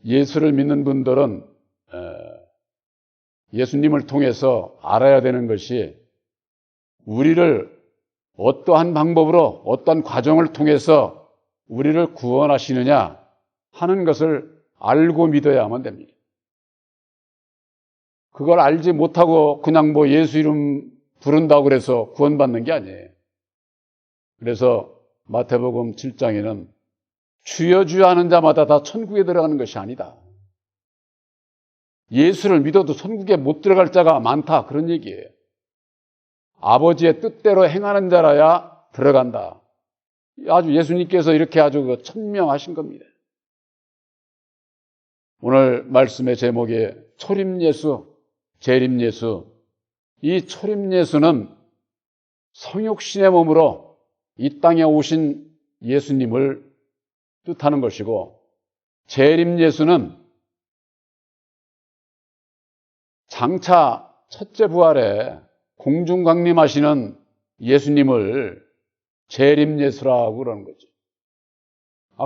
예수를 믿는 분들은 예수님을 통해서 알아야 되는 것이 우리를 어떠한 방법으로 어떤 과정을 통해서 우리를 구원하시느냐 하는 것을 알고 믿어야만 됩니다. 그걸 알지 못하고 그냥 뭐 예수 이름 부른다고 그래서 구원받는 게 아니에요. 그래서 마태복음 7장에는 주여 주여 하는 자마다 다 천국에 들어가는 것이 아니다. 예수를 믿어도 천국에 못 들어갈 자가 많다, 그런 얘기예요. 아버지의 뜻대로 행하는 자라야 들어간다. 아주 예수님께서 이렇게 아주 천명하신 겁니다. 오늘 말씀의 제목이 초림예수, 재림예수. 이 초림예수는 성육신의 몸으로 이 땅에 오신 예수님을 뜻하는 것이고, 재림예수는 장차 첫째 부활에 공중강림하시는 예수님을 재림예수라고 그러는 거죠.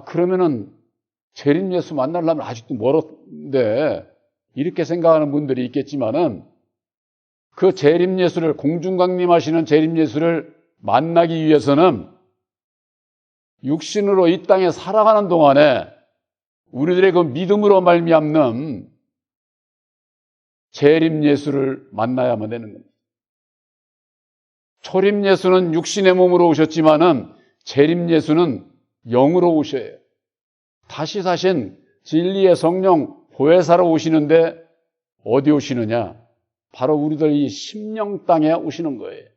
그러면은 재림예수 만나려면 아직도 멀었는데 이렇게 생각하는 분들이 있겠지만은 그 재림예수를, 공중강림하시는 재림예수를 만나기 위해서는 육신으로 이 땅에 살아가는 동안에 우리들의 그 믿음으로 말미암는 재림예수를 만나야만 되는 겁니다. 초림예수는 육신의 몸으로 오셨지만은 재림예수는 영으로 오셔요. 다시 사신 진리의 성령 보혜사로 오시는데 어디 오시느냐? 바로 우리들 이 심령 땅에 오시는 거예요.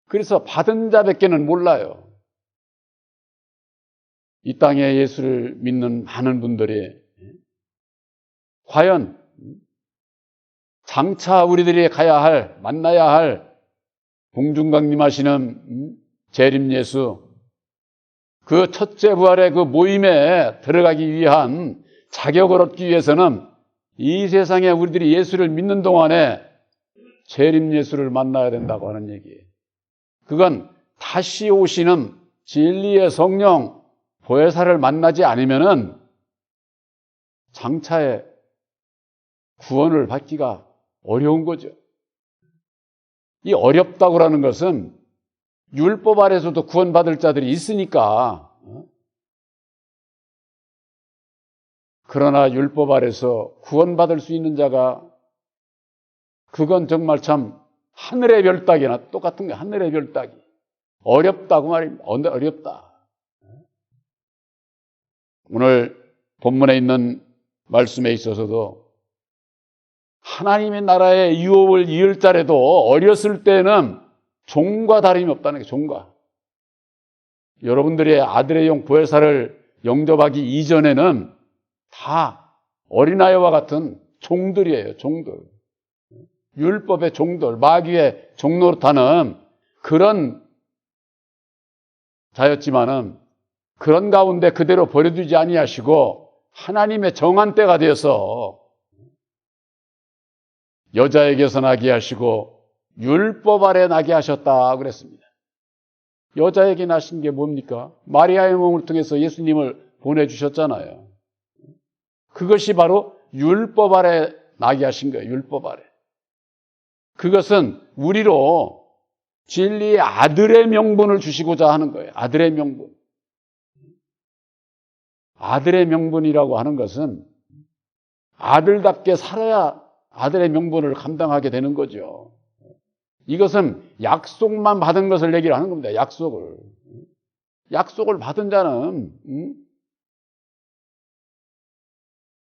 그래서 받은 자밖에는 몰라요. 이 땅에 예수를 믿는 많은 분들이 과연 장차 우리들이 가야 할, 만나야 할 공중강림하시는 재림예수, 그 첫째 부활의 그 모임에 들어가기 위한 자격을 얻기 위해서는 이 세상에 우리들이 예수를 믿는 동안에 재림예수를 만나야 된다고 하는 얘기예요. 그건 다시 오시는 진리의 성령 보혜사를 만나지 않으면은 장차에 구원을 받기가 어려운 거죠. 이 어렵다고 하는 것은 율법 아래서도 구원받을 자들이 있으니까. 그러나 율법 아래서 구원받을 수 있는 자가, 그건 정말 참 하늘의 별 따기나 똑같은 게, 하늘의 별 따기. 어렵다고 말입니다. 어렵다. 오늘 본문에 있는 말씀에 있어서도 하나님의 나라의 유업을 이을 자라도 어렸을 때는 종과 다름이 없다는 게, 종과. 여러분들이 아들의 영 보혜사를 영접하기 이전에는 다 어린아이와 같은 종들이에요, 종들. 율법의 종들, 마귀의 종노릇하는 그런 자였지만은 그런 가운데 그대로 버려두지 아니하시고 하나님의 정한 때가 되어서 여자에게서 나게 하시고 율법 아래 나게 하셨다 그랬습니다. 여자에게 나신 게 뭡니까? 마리아의 몸을 통해서 예수님을 보내주셨잖아요. 그것이 바로 율법 아래 나게 하신 거예요. 율법 아래. 그것은 우리로 진리의 아들의 명분을 주시고자 하는 거예요. 아들의 명분. 아들의 명분이라고 하는 것은 아들답게 살아야 아들의 명분을 감당하게 되는 거죠. 이것은 약속만 받은 것을 얘기를 하는 겁니다. 약속을. 약속을 받은 자는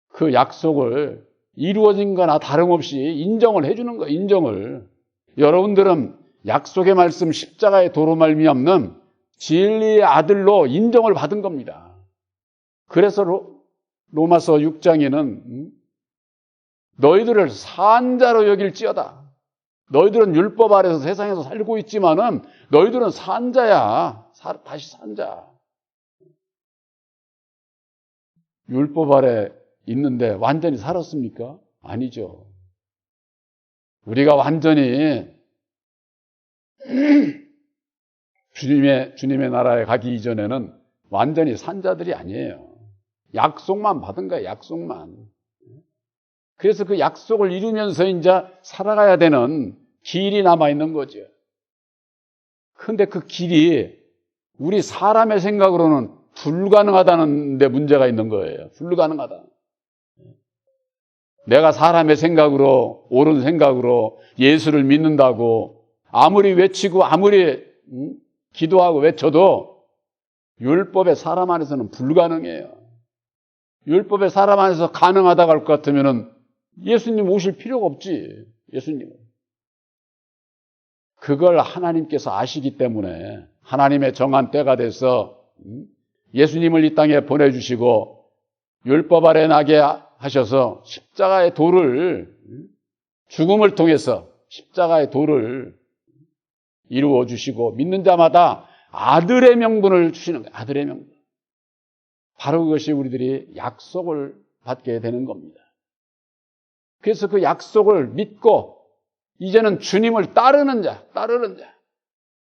그 약속을 이루어진 거나 다름없이 인정을 해주는 거예요. 인정을. 여러분들은 약속의 말씀 십자가의 도로 말미암는 진리의 아들로 인정을 받은 겁니다. 그래서 로마서 6장에는 너희들을 산자로 여길지어다. 너희들은 율법 아래서 세상에서 살고 있지만은 너희들은 산자야. 다시 산자. 율법 아래 있는데 완전히 살았습니까? 아니죠. 우리가 완전히 주님의 나라에 가기 이전에는 완전히 산 자들이 아니에요. 약속만 받은 거야, 약속만. 그래서 그 약속을 이루면서 이제 살아가야 되는 길이 남아있는 거죠. 근데 그 길이 우리 사람의 생각으로는 불가능하다는 데 문제가 있는 거예요. 불가능하다. 내가 사람의 생각으로, 옳은 생각으로 예수를 믿는다고 아무리 외치고 아무리 기도하고 외쳐도 율법의 사람 안에서는 불가능해요. 율법의 사람 안에서 가능하다고 할 것 같으면 예수님 오실 필요가 없지. 예수님은. 그걸 하나님께서 아시기 때문에 하나님의 정한 때가 돼서 예수님을 이 땅에 보내주시고 율법 아래 나게 하셔서 십자가의 도를, 죽음을 통해서 십자가의 도를 이루어 주시고 믿는 자마다 아들의 명분을 주시는 거예요. 아들의 명분. 바로 그것이 우리들이 약속을 받게 되는 겁니다. 그래서 그 약속을 믿고 이제는 주님을 따르는 자.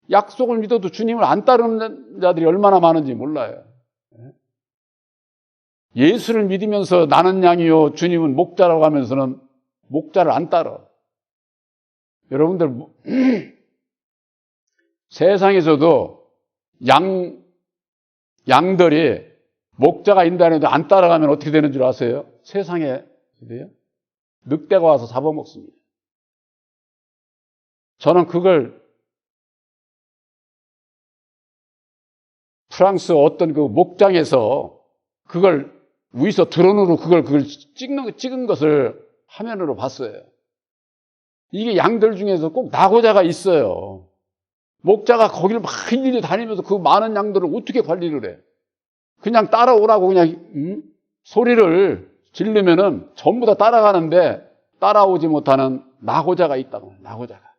약속을 믿어도 주님을 안 따르는 자들이 얼마나 많은지 몰라요. 예수를 믿으면서 나는 양이요 주님은 목자라고 하면서는 목자를 안 따라. 여러분들 세상에서도 양들이 목자가 인도하는데 안 따라가면 어떻게 되는 줄 아세요? 세상에 늑대가 와서 잡아먹습니다. 저는 그걸 프랑스 어떤 그 목장에서 그걸 위에서 드론으로 그걸 찍은 것을 화면으로 봤어요. 이게 양들 중에서 꼭 낙오자가 있어요. 목자가 거기를 막 일일이 다니면서 그 많은 양들을 어떻게 관리를 해? 그냥 따라오라고 그냥 소리를 지르면은 전부 다 따라가는데 따라오지 못하는 낙오자가 있다고. 낙오자가.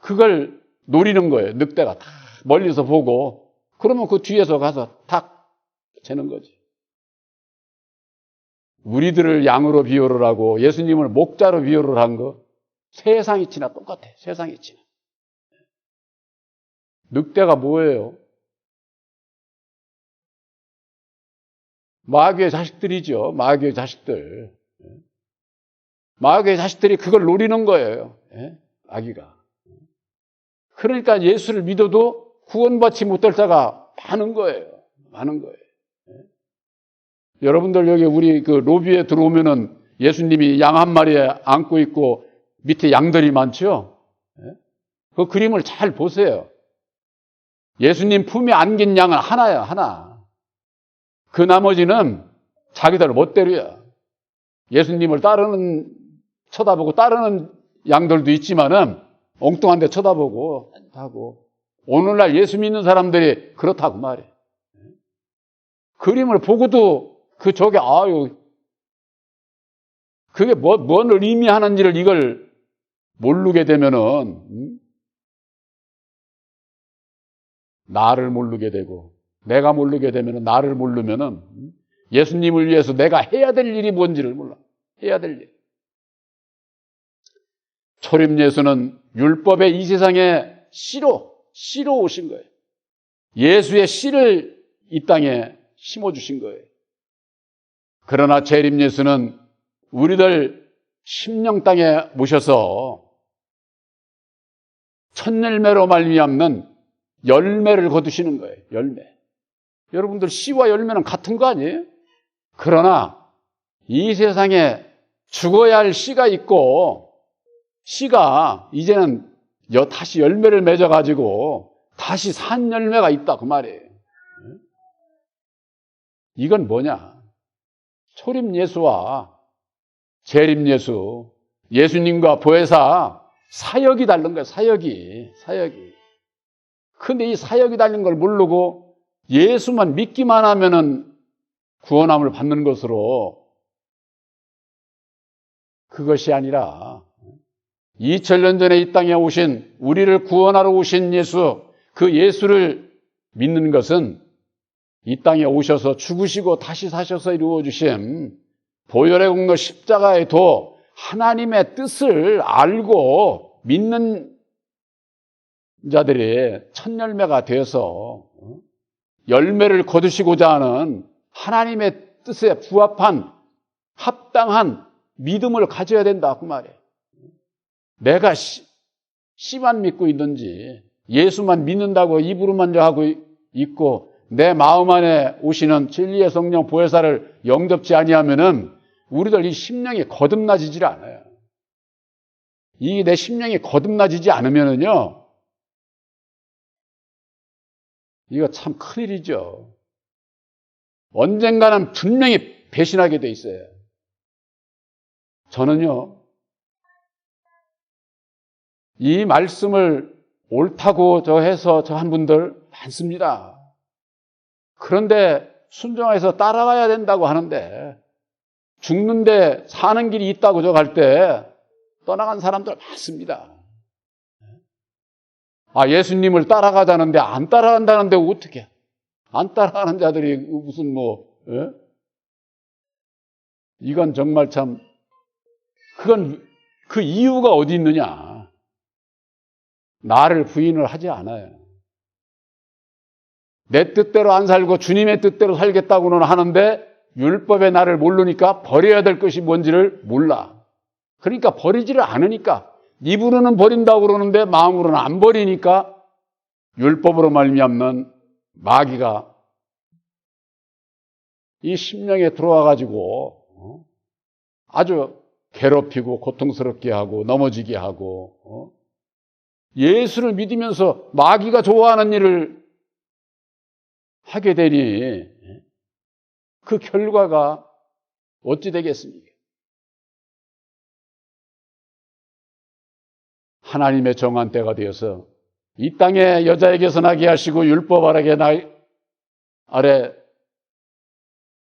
그걸 노리는 거예요. 늑대가 다 멀리서 보고 그러면 그 뒤에서 가서 탁 재는 거지. 우리들을 양으로 비유를 하고 예수님을 목자로 비유를 한 거 세상이 지나 똑같아. 세상이 지나. 늑대가 뭐예요? 마귀의 자식들이죠. 마귀의 자식들. 마귀의 자식들이 그걸 노리는 거예요. 마귀가. 그러니까 예수를 믿어도 구원받지 못할 자가 많은 거예요. 많은 거예요. 여러분들 여기 우리 그 로비에 들어오면은 예수님이 양 한 마리에 안고 있고 밑에 양들이 많죠? 그 그림을 잘 보세요. 예수님 품에 안긴 양은 하나야, 하나. 그 나머지는 자기들 멋대로야. 예수님을 쳐다보고 따르는 양들도 있지만은 엉뚱한 데 쳐다보고 하고. 오늘날 예수 믿는 사람들이 그렇다고 말이에요. 그림을 보고도 그게 뭔 의미하는지를 이걸 모르게 되면은, 나를 모르게 되고, 내가 모르게 되면은, 나를 모르면은, 예수님을 위해서 내가 해야 될 일이 뭔지를 몰라. 해야 될 일. 초림 예수는 율법의 이 세상에 씨로 오신 거예요. 예수의 씨를 이 땅에 심어주신 거예요. 그러나 재림 예수는 우리들 심령 땅에 모셔서 첫 열매로 말미암는 열매를 거두시는 거예요. 열매. 여러분들 씨와 열매는 같은 거 아니에요? 그러나 이 세상에 죽어야 할 씨가 있고 씨가 이제는 다시 열매를 맺어가지고 다시 산 열매가 있다 그 말이에요. 이건 뭐냐? 초림 예수와 재림 예수, 예수님과 보혜사 사역이 다른 거예요. 사역이. 근데 이 사역이 다른 걸 모르고 예수만 믿기만 하면은 구원함을 받는 것으로 그것이 아니라 2000년 전에 이 땅에 오신 우리를 구원하러 오신 예수, 그 예수를 믿는 것은 이 땅에 오셔서 죽으시고 다시 사셔서 이루어 주신 보혈의 공로 십자가의 도 하나님의 뜻을 알고 믿는 자들이 첫 열매가 되어서 열매를 거두시고자 하는 하나님의 뜻에 부합한 합당한 믿음을 가져야 된다 그 말이에요. 내가 씨만 믿고 있는지 예수만 믿는다고 입으로만 하고 있고 내 마음 안에 오시는 진리의 성령 보혜사를 영접지 아니하면은 우리들 이 심령이 거듭나지질 않아요. 이 내 심령이 거듭나지지 않으면은요, 이거 참 큰일이죠. 언젠가는 분명히 배신하게 돼 있어요. 저는요, 이 말씀을 옳다고 해서 저 한 분들 많습니다. 그런데 순종해서 따라가야 된다고 하는데 죽는데 사는 길이 있다고 저 갈 때 떠나간 사람들 많습니다. 예수님을 따라가자는데 안 따라간다는데 어떻게? 안 따라가는 자들이 무슨 예? 이건 정말 참 그건 그 이유가 어디 있느냐? 나를 부인을 하지 않아요. 내 뜻대로 안 살고 주님의 뜻대로 살겠다고는 하는데 율법의 나를 모르니까 버려야 될 것이 뭔지를 몰라. 그러니까 버리지를 않으니까 입으로는 버린다고 그러는데 마음으로는 안 버리니까 율법으로 말미암는 마귀가 이 심령에 들어와 가지고 아주 괴롭히고 고통스럽게 하고 넘어지게 하고 예수를 믿으면서 마귀가 좋아하는 일을 하게 되니 그 결과가 어찌 되겠습니까? 하나님의 정한 때가 되어서 이 땅에 여자에게서 나게 하시고 율법 아래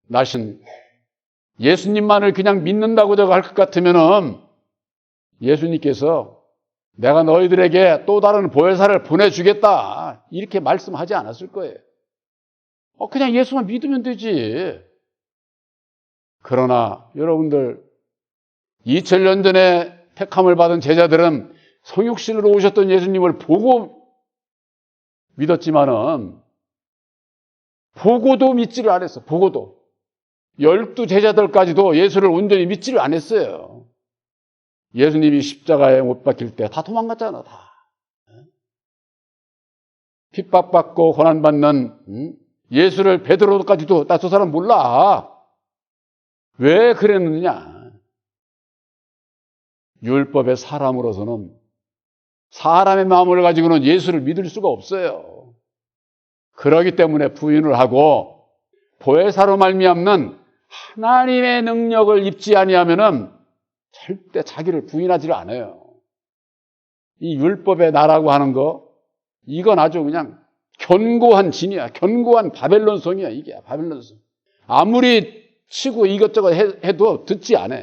나신 예수님만을 그냥 믿는다고 할 것 같으면은 예수님께서 내가 너희들에게 또 다른 보혜사를 보내주겠다 이렇게 말씀하지 않았을 거예요. 그냥 예수만 믿으면 되지. 그러나 여러분들 2000년 전에 택함을 받은 제자들은 성육신으로 오셨던 예수님을 보고 믿었지만은 보고도 믿지를 않았어. 보고도 12 제자들까지도 예수를 온전히 믿지를 않았어요. 예수님이 십자가에 못 박힐 때 다 도망갔잖아. 다 핍박받고 고난받는 예수를 베드로까지도 나 저 사람 몰라. 왜 그랬느냐? 율법의 사람으로서는 사람의 마음을 가지고는 예수를 믿을 수가 없어요. 그러기 때문에 부인을 하고 보혜사로 말미암는 하나님의 능력을 입지 아니하면은 절대 자기를 부인하지를 않아요. 이 율법의 나라고 하는 거 이건 아주 그냥 견고한 진이야. 견고한 바벨론성이야. 이게 바벨론성. 아무리 치고 이것저것 해도 듣지 않아.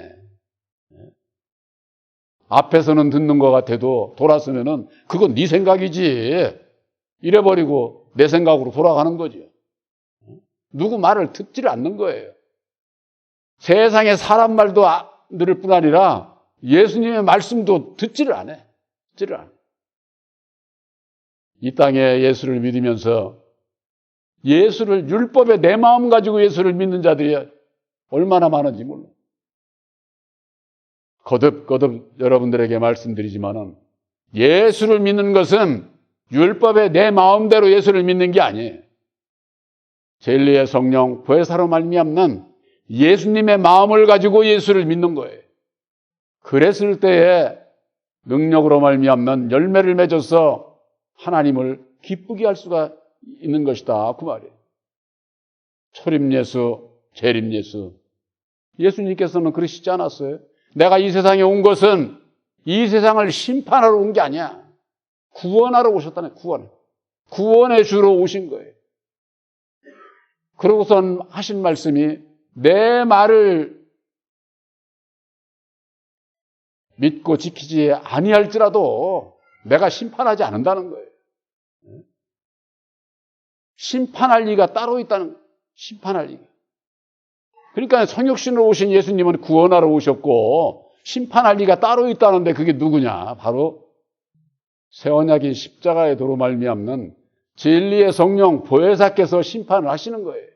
앞에서는 듣는 것 같아도 돌아서면은 그건 네 생각이지. 이래버리고 내 생각으로 돌아가는 거죠. 누구 말을 듣지를 않는 거예요. 세상에 사람 말도 들을 뿐 아니라 예수님의 말씀도 듣지를 않아. 듣지를 않아. 이 땅에 예수를 믿으면서 예수를 율법에 내 마음 가지고 예수를 믿는 자들이 얼마나 많은지 몰라. 거듭 여러분들에게 말씀드리지만은 예수를 믿는 것은 율법에 내 마음대로 예수를 믿는 게 아니에요. 진리의 성령 보혜사로 말미암는 예수님의 마음을 가지고 예수를 믿는 거예요. 그랬을 때에 능력으로 말미암는 열매를 맺어서 하나님을 기쁘게 할 수가 있는 것이다. 그 말이에요. 초림예수, 재림예수. 예수님께서는 그러시지 않았어요? 내가 이 세상에 온 것은 이 세상을 심판하러 온 게 아니야. 구원하러 오셨다네. 구원의 주로 오신 거예요. 그러고선 하신 말씀이 내 말을 믿고 지키지 아니할지라도 내가 심판하지 않는다는 거예요. 심판할 리가 따로 있다는 거예요. 심판할 리가. 그러니까 성육신으로 오신 예수님은 구원하러 오셨고 심판할 리가 따로 있다는데 그게 누구냐? 바로 새 언약인 십자가의 도로 말미암는 진리의 성령 보혜사께서 심판을 하시는 거예요.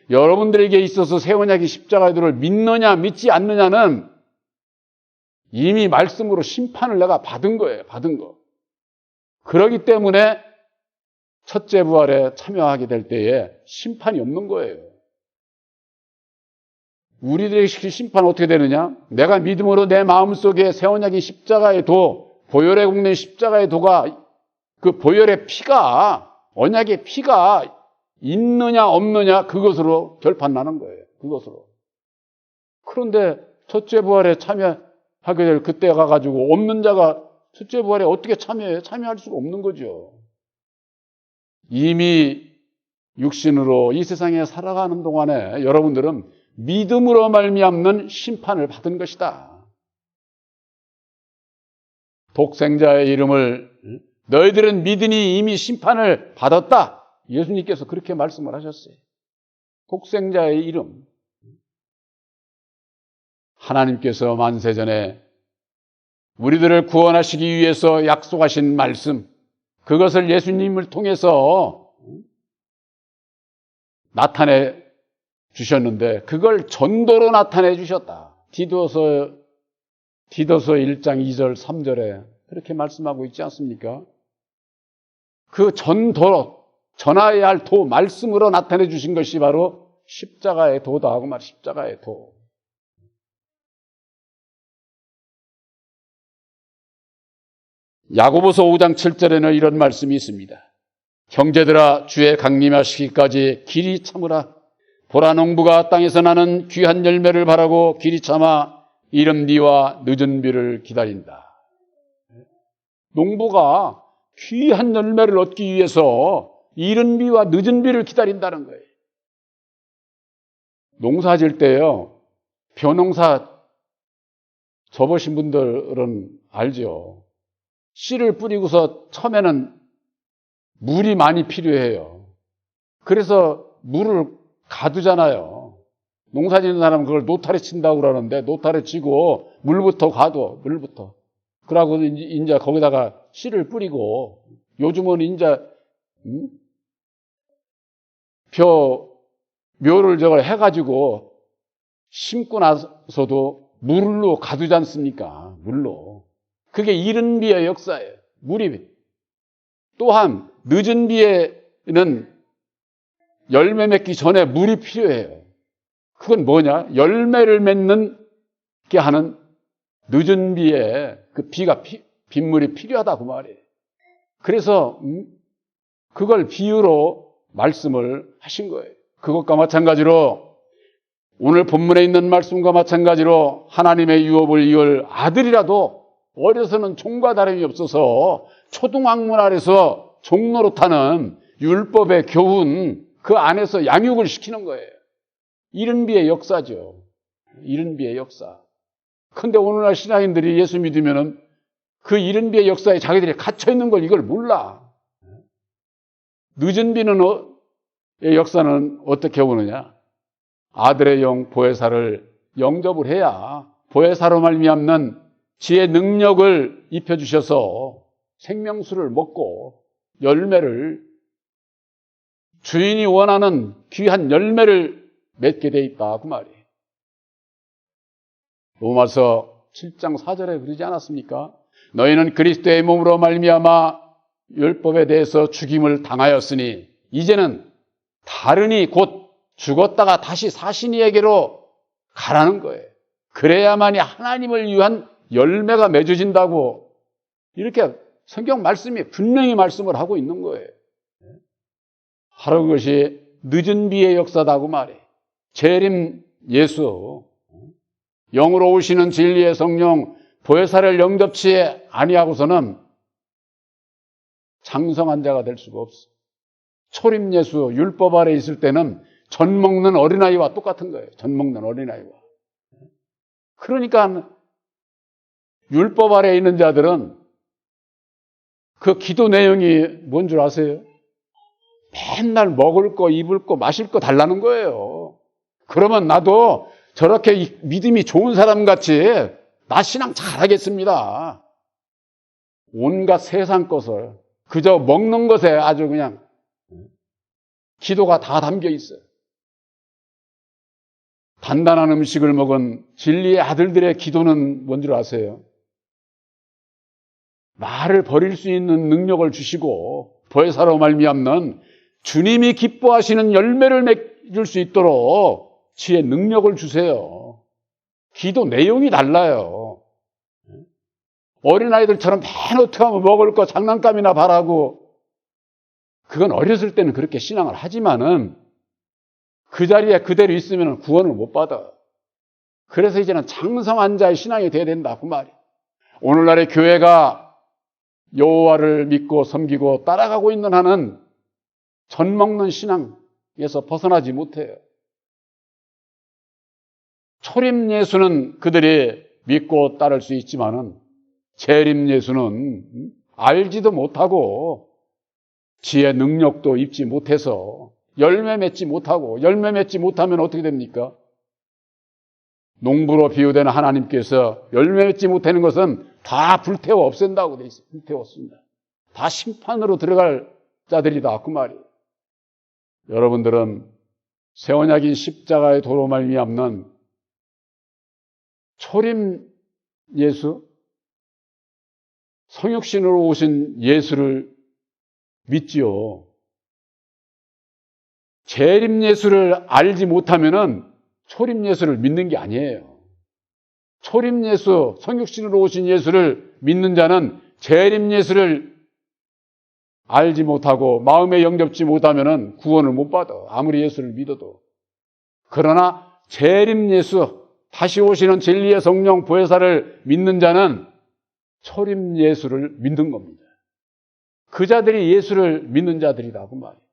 여러분들에게 있어서 새 언약의 십자가의 도를 믿느냐 믿지 않느냐는 이미 말씀으로 심판을 내가 받은 거예요. 받은 거. 그러기 때문에 첫째 부활에 참여하게 될 때에 심판이 없는 거예요. 우리들에게 시킬 심판은 어떻게 되느냐? 내가 믿음으로 내 마음속에 새 언약의 십자가의 도, 보혈의 공된 십자가의 도가, 그 보혈의 피가, 언약의 피가 있느냐 없느냐 그것으로 결판나는 거예요. 그것으로. 그런데 첫째 부활에 참여하게 될 그때 가가지고 없는 자가 첫째 부활에 어떻게 참여해요? 참여할 수가 없는 거죠. 이미 육신으로 이 세상에 살아가는 동안에 여러분들은 믿음으로 말미암는 심판을 받은 것이다. 독생자의 이름을 너희들은 믿으니 이미 심판을 받았다. 예수님께서 그렇게 말씀을 하셨어요. 독생자의 이름. 하나님께서 만세전에 우리들을 구원하시기 위해서 약속하신 말씀, 그것을 예수님을 통해서 나타내 주셨는데 그걸 전도로 나타내 주셨다. 디도서 1장 2절 3절에 그렇게 말씀하고 있지 않습니까? 그 전도, 전하여야 할 도, 말씀으로 나타내 주신 것이 바로 십자가의 도다 하고 말 십자가의 도. 야고보서 5장 7절에는 이런 말씀이 있습니다. 형제들아 주의 강림하시기까지 길이 참으라. 보라 농부가 땅에서 나는 귀한 열매를 바라고 길이 참아 이른 비와 늦은 비를 기다린다. 농부가 귀한 열매를 얻기 위해서 이른 비와 늦은 비를 기다린다는 거예요. 농사 질 때요, 벼농사 접으신 분들은 알죠. 씨를 뿌리고서 처음에는 물이 많이 필요해요. 그래서 물을 가두잖아요. 농사 짓는 사람은 그걸 노타리 친다고 그러는데 노타리 치고 물부터 가둬. 물부터. 그러고 이제 거기다가 씨를 뿌리고 요즘은 이제 묘를 저걸 해가지고 심고 나서도 물로 가두지 않습니까? 물로. 그게 이른 비의 역사예요. 물이. 또한 늦은 비에는 열매 맺기 전에 물이 필요해요. 그건 뭐냐? 열매를 맺는 게 하는 늦은 비에 그 빗물이 필요하다 그 말이에요. 그래서 그걸 비유로 말씀을 하신 거예요. 그것과 마찬가지로 오늘 본문에 있는 말씀과 마찬가지로 하나님의 유업을 이을 아들이라도 어려서는 종과 다름이 없어서 초등학문 아래서 종노릇하는 율법의 교훈 그 안에서 양육을 시키는 거예요. 이른 비의 역사죠. 이른 비의 역사. 그런데 오늘날 신앙인들이 예수 믿으면은 그 이른 비의 역사에 자기들이 갇혀 있는 걸 이걸 몰라. 늦은 비는 의 역사는 어떻게 보느냐? 아들의 영 보혜사를 영접을 해야 보혜사로 말미암는 지혜 능력을 입혀주셔서 생명수를 먹고 열매를 주인이 원하는 귀한 열매를 맺게 돼 있다 그 말이에요. 로마서 7장 4절에 그러지 않았습니까? 너희는 그리스도의 몸으로 말미암아 율법에 대해서 죽임을 당하였으니 이제는 다르니 곧 죽었다가 다시 사신 이에게로 가라는 거예요. 그래야만이 하나님을 위한 열매가 맺어진다고 이렇게 성경 말씀이 분명히 말씀을 하고 있는 거예요. 바로 그것이 늦은 비의 역사다고 말해. 재림 예수, 영으로 오시는 진리의 성령, 보혜사를 영접치 아니하고서는 장성한 자가 될 수가 없어. 초림 예수, 율법 아래 있을 때는 전 먹는 어린아이와 똑같은 거예요. 전 먹는 어린아이와. 그러니까 율법 아래 있는 자들은 그 기도 내용이 뭔 줄 아세요? 맨날 먹을 거, 입을 거, 마실 거 달라는 거예요. 그러면 나도 저렇게 믿음이 좋은 사람 같이 나 신앙 잘하겠습니다. 온갖 세상 것을 그저 먹는 것에 아주 그냥 기도가 다 담겨 있어요. 단단한 음식을 먹은 진리의 아들들의 기도는 뭔 줄 아세요? 나를 버릴 수 있는 능력을 주시고 보혜사로 말미암는 주님이 기뻐하시는 열매를 맺을 수 있도록 지혜 능력을 주세요. 기도 내용이 달라요. 어린아이들처럼 맨 어떻게 하면 먹을 거 장난감이나 바라고, 그건 어렸을 때는 그렇게 신앙을 하지만은 그 자리에 그대로 있으면 구원을 못 받아. 그래서 이제는 장성한 자의 신앙이 돼야 된다 그 말이에요. 오늘날의 교회가 여호와를 믿고 섬기고 따라가고 있는 한은 전 먹는 신앙에서 벗어나지 못해요. 초림 예수는 그들이 믿고 따를 수 있지만은 재림 예수는 알지도 못하고 지혜 능력도 입지 못해서 열매 맺지 못하고, 열매 맺지 못하면 어떻게 됩니까? 농부로 비유되는 하나님께서 열매 맺지 못하는 것은 다 불태워 없앤다고 돼 있어요. 불태웠습니다. 다 심판으로 들어갈 자들이다 그 말이에요. 여러분들은 새 언약인 십자가의 도로 말미암는 초림 예수, 성육신으로 오신 예수를 믿지요. 재림 예수를 알지 못하면은 초림 예수를 믿는 게 아니에요. 초림 예수, 성육신으로 오신 예수를 믿는 자는 재림 예수를 알지 못하고 마음에 영접지 못하면은 구원을 못 받아. 아무리 예수를 믿어도. 그러나 재림 예수, 다시 오시는 진리의 성령 보혜사를 믿는 자는 초림 예수를 믿는 겁니다. 그 자들이 예수를 믿는 자들이다 그 말이에요.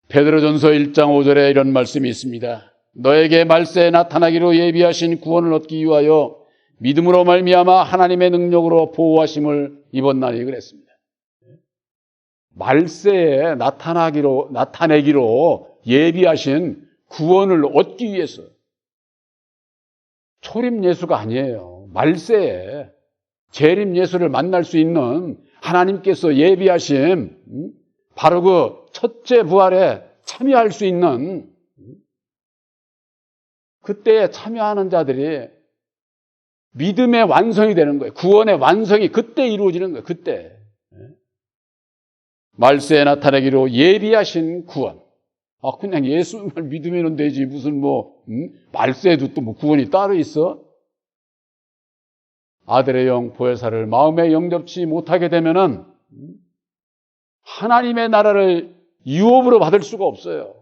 베드로전서 1장 5절에 이런 말씀이 있습니다. 너에게 말세에 나타나기로 예비하신 구원을 얻기 위하여 믿음으로 말미암아 하나님의 능력으로 보호하심을 입었나니 그랬습니다. 말세에 나타내기로 예비하신 구원을 얻기 위해서. 초림 예수가 아니에요. 말세에 재림 예수를 만날 수 있는 하나님께서 예비하신 바로 그 첫째 부활에 참여할 수 있는, 그때에 참여하는 자들이 믿음의 완성이 되는 거예요. 구원의 완성이 그때 이루어지는 거예요. 그때. 말세에 나타내기로 예비하신 구원. 그냥 예수만 믿으면 되지. 무슨 말세에도 또 구원이 따로 있어? 아들의 영 보혜사를 마음에 영접치 못하게 되면은 하나님의 나라를 유업으로 받을 수가 없어요.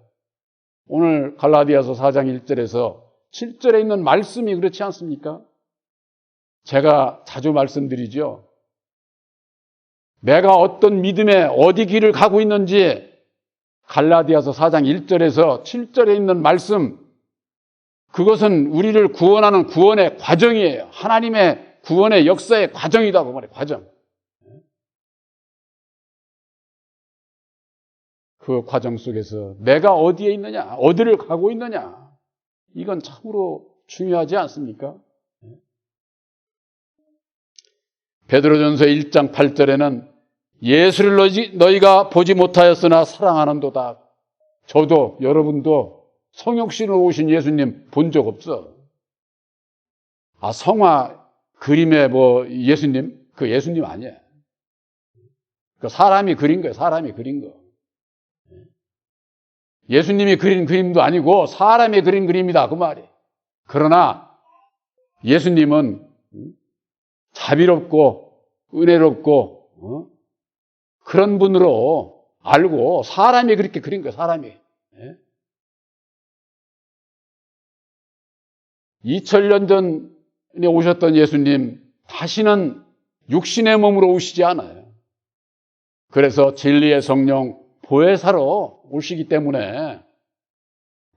오늘 갈라디아서 4장 1절에서 7절에 있는 말씀이 그렇지 않습니까? 제가 자주 말씀드리죠. 내가 어떤 믿음에 어디 길을 가고 있는지 갈라디아서 4장 1절에서 7절에 있는 말씀, 그것은 우리를 구원하는 구원의 과정이에요. 하나님의 구원의 역사의 과정이다 그 말이에요. 과정. 그 과정 속에서 내가 어디에 있느냐, 어디를 가고 있느냐, 이건 참으로 중요하지 않습니까? 베드로전서 1장 8절에는 예수를 너희가 보지 못하였으나 사랑하는도다. 저도 여러분도 성육신으로 오신 예수님 본 적 없어. 성화 그림의 예수님? 그 예수님 아니야. 그 사람이 그린 거예요. 사람이 그린 거. 예수님이 그린 그림도 아니고 사람이 그린 그림이다 그 말이에요. 그러나 예수님은 자비롭고 은혜롭고 그런 분으로 알고 사람이 그렇게 그린 거예요. 사람이. 2000년 전에 오셨던 예수님 다시는 육신의 몸으로 오시지 않아요. 그래서 진리의 성령 보혜사로 오시기 때문에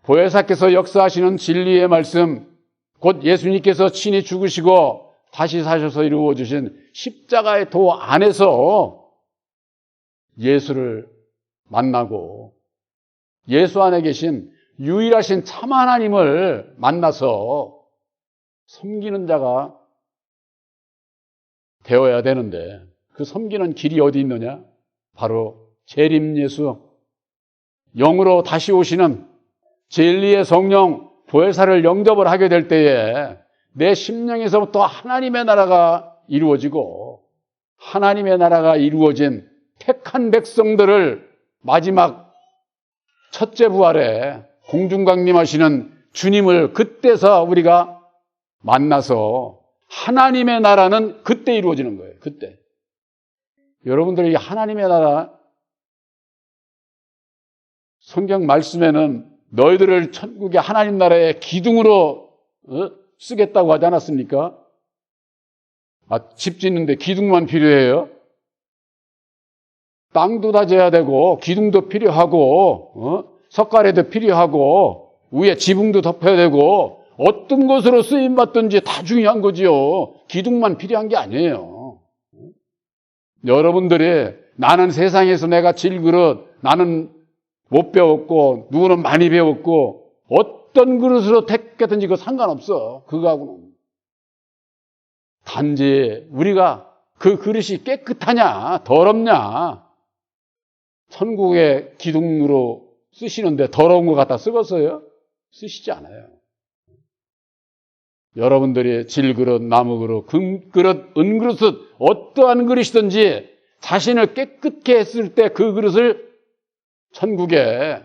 보혜사께서 역사하시는 진리의 말씀, 곧 예수님께서 친히 죽으시고 다시 사셔서 이루어주신 십자가의 도 안에서 예수를 만나고 예수 안에 계신 유일하신 참 하나님을 만나서 섬기는 자가 되어야 되는데, 그 섬기는 길이 어디 있느냐? 바로 재림 예수, 영으로 다시 오시는 제1, 2의 성령 보혜사를 영접을 하게 될 때에 내 심령에서부터 하나님의 나라가 이루어지고 하나님의 나라가 이루어진 택한 백성들을 마지막 첫째 부활에 공중강림하시는 주님을 그때서 우리가 만나서 하나님의 나라는 그때 이루어지는 거예요. 그때. 여러분들이 하나님의 나라 성경 말씀에는 너희들을 천국의 하나님 나라의 기둥으로 쓰겠다고 하지 않았습니까? 집 짓는데 기둥만 필요해요? 땅도 다져야 되고 기둥도 필요하고 석가래도 필요하고 위에 지붕도 덮어야 되고 어떤 것으로 쓰임받든지 다 중요한 거지요. 기둥만 필요한 게 아니에요. 여러분들이 나는 세상에서 내가 질그릇, 나는 못 배웠고 누구는 많이 배웠고 어떤 그릇으로 택했든지 그거 상관없어. 그거하고는. 단지 우리가 그 그릇이 깨끗하냐 더럽냐, 천국의 기둥으로 쓰시는데 더러운 것 갖다 쓰겠어요? 쓰시지 않아요. 여러분들이 질그릇, 나무그릇, 금그릇, 은그릇 어떠한 그릇이든지 자신을 깨끗게 했을 때 그 그릇을 천국의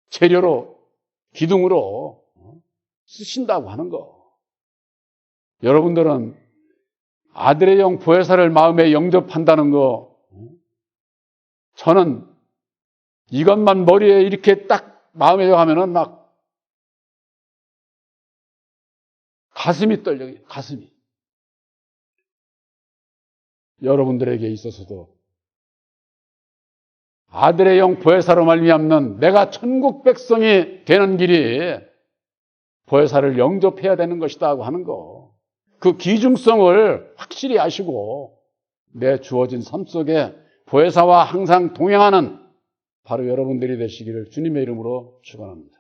재료로, 기둥으로 쓰신다고 하는 거. 여러분들은 아들의 영 보혜사를 마음에 영접한다는 거, 저는 이것만 머리에 이렇게 딱 마음에 하면은 막 가슴이 떨려요. 가슴이. 여러분들에게 있어서도 아들의 영 보혜사로 말미암는 내가 천국 백성이 되는 길이 보혜사를 영접해야 되는 것이다 하는 거. 그 기중성을 확실히 아시고 내 주어진 삶 속에 보혜사와 항상 동행하는 바로 여러분들이 되시기를 주님의 이름으로 축원합니다.